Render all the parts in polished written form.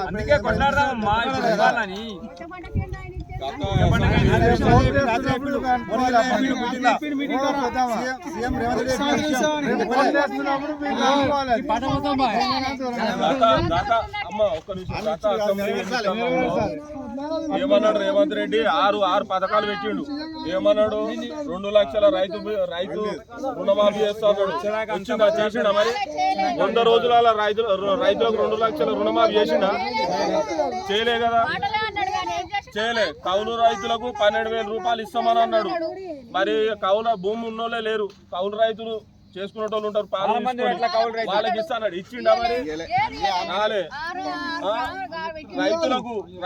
అందుకే కొట్లాడదామమ్మా ఇవ్వాలని. ఏమన్నాడు రేవంత్ రెడ్డి? ఆరు పథకాలు పెట్టిండు. ఏమన్నాడు? 2 లక్షల రైతు రుణమాఫీ చేస్తాడు. వచ్చిందా? చేసిండా? మరి 100 రోజుల రైతులకు 2 లక్షల రుణమాఫీ చేసిండా? చేయలే కదా, చేయలే. కౌలు రైతులకు 12,000 రూపాయలు ఇస్తామని అన్నాడు. మరి కౌలు భూమి ఉన్నోళ్ళే లేరు, కౌలు రైతులు చేసుకునేటోళ్ళు ఉంటారు, వాళ్ళకి ఇస్తాడు. ఇచ్చిండా? మరి రాలే.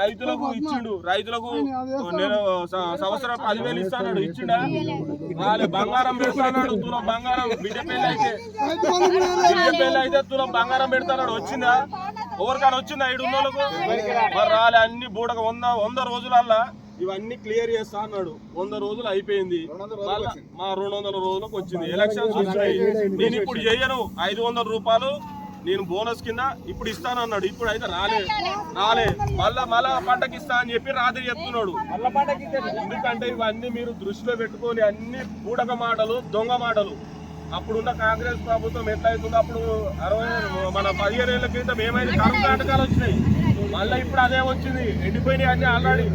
రైతులకు ఇచ్చిండు. రైతులకు నేను సంవత్సరం 10,000 ఇస్తాడు. ఇచ్చిండా? రాలే. బంగారం పెడతాడు, తులం బంగారం. బిడ్డ పెళ్లి అయితే తులం బంగారం పెడతాడు. వచ్చిందా? ఎవరికైనా వచ్చిందా? 7 ఉన్నోళ్ళకు మరి రాలే. అన్ని బూడక 100 రోజులల్లా ఇవన్నీ క్లియర్ చేస్తా అన్నాడు. 100 రోజులు అయిపోయింది. మా 200 రోజులకు వచ్చింది. ఎలక్షన్స్ వచ్చినాయి. నేను ఇప్పుడు చేయను, 500 రూపాయలు నేను బోనస్ కింద ఇప్పుడు ఇస్తానన్నాడు. ఇప్పుడు అయితే రాలే. మళ్ళా పంటకి ఇస్తా అని చెప్పి రాత్రి చెప్తున్నాడు. ఎందుకంటే ఇవన్నీ మీరు దృష్టిలో పెట్టుకొని అన్ని బూడక మాటలు, దొంగ మాటలు. అప్పుడున్న కాంగ్రెస్ ప్రభుత్వం ఎట్లయితుందో అప్పుడు 15 ఏళ్ల క్రితం ఏమైంది? కరువు నాటకాలు వచ్చినాయి. మళ్ళీ ఇప్పుడు అదే వచ్చింది. ఎండిపోయినాయి అన్ని ఆల్రెడీ.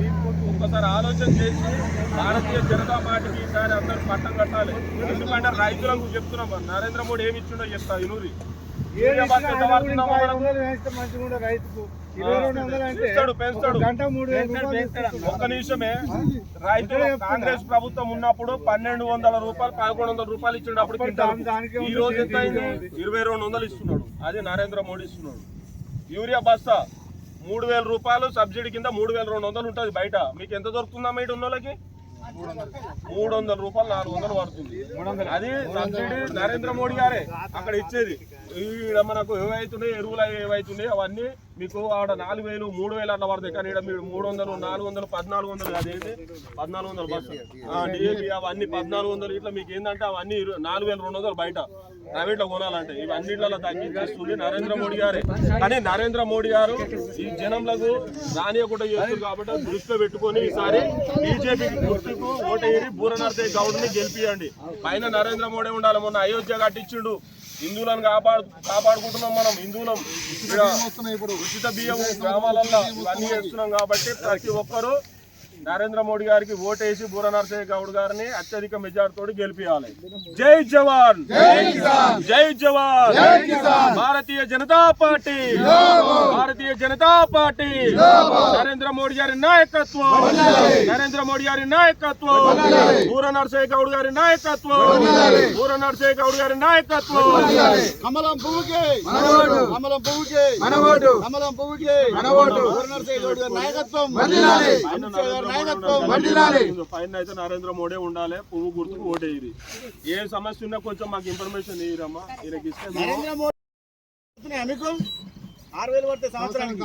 ఒక్కసారి ఆలోచన చేసి భారతీయ జనతా పార్టీకి ఈసారి అందరూ పట్టం కట్టాలి. ఎందుకంటే రైతులకు చెప్తున్నాం, నరేంద్ర మోడీ ఏమి ఇచ్చిండో చెప్తా. ఇనూరి పెంచుతాడు. ఒక్క నిమిషమే. రైతులు కాంగ్రెస్ ప్రభుత్వం ఉన్నప్పుడు 1,200 రూపాయలు 1,100 రూపాయలు ఇచ్చిండు. అప్పుడు ఈ రోజు ఎంత అయింది? 2,200 ఇస్తున్నాడు. అది నరేంద్ర మోడీ ఇస్తున్నాడు. యూరియా బస్తా 3,000 రూపాయలు సబ్సిడీ కింద 3,200 ఉంటుంది బయట. మీకు ఎంత దొరుకుతుందా? మీటి ఉన్న వాళ్ళకి 300 రూపాయలు 400 పడుతుంది. అది సబ్సిడీ నరేంద్ర మోడీ గారే అక్కడ ఇచ్చేది. ఈడ మనకు ఏవైతున్నాయి ఎరువులు ఏవైతున్నాయి అవన్నీ మీకు ఆడ 4,000 3,000 అట్లా పడతాయి. కానీ ఇక్కడ మీరు 300 400 1,400 అదేంటి 1,400 బస్సు డిఏపి అవన్నీ 1,400 ఇట్లా మీకు ఏంటంటే అవన్నీ 4,200 బయట ప్రైవేట్ లో కొనాలంటే. ఇవన్నిట్లలో తగ్గించేస్తుంది నరేంద్ర మోడీ గారే. కానీ నరేంద్ర మోడీ గారు ఈ జనంలకు రానియకుండా చేస్తారు కాబట్టి దృష్టిలో పెట్టుకొని ఈసారి బీజేపీ గుర్తుకు ఓటేరి బూరనర్సయ్య గౌడ్ని గెలిపియండి. పైన నరేంద్ర మోడీ ఉండాలి. మొన్న అయోధ్య కట్టించిండు. హిందువులను కాపాడుకుంటున్నాం మనం. హిందువులం ఉచిత బియ్యం గ్రామాలలో ఇవన్నీ చేస్తున్నాం కాబట్టి ప్రతి ఒక్కరూ నరేంద్ర మోడీ గారికి ఓటేసి బూరనర్సయ్య గౌడ్ గారిని అత్యధిక మెజార్టీతో గెలిపియాలి. జై జవాన్, జై జవాన్. Bharatiya Janata party, Bharatiya Janata party. నరేంద్ర మోడీ గారి నాయకత్వం, నరేంద్ర మోడీ గారి నాయకత్వం. బూరనర్సయ్య గౌడ్ గారి నాయకత్వం, బూరనర్సయ్య గౌడ్ గారి నాయకత్వం. కమలం పువ్వుకి కమలం పువ్వుకి మనవోటు, కమలం పువ్వుకి మనవోటు. బూరనర్సయ్య గౌడ్ గారి నాయకత్వం పైన అయితే నరేంద్ర మోడీ ఉండాలి. పువ్వు గుర్తుకు ఓటేది. ఏ సమస్య ఉన్నా కొంచెం మాకు ఇన్ఫర్మేషన్ ఇయ్యరమ్మా. ఈయనకి ఇస్తే నరేంద్ర మోడీ మీకు 6,000 పడితే సంవత్సరానికి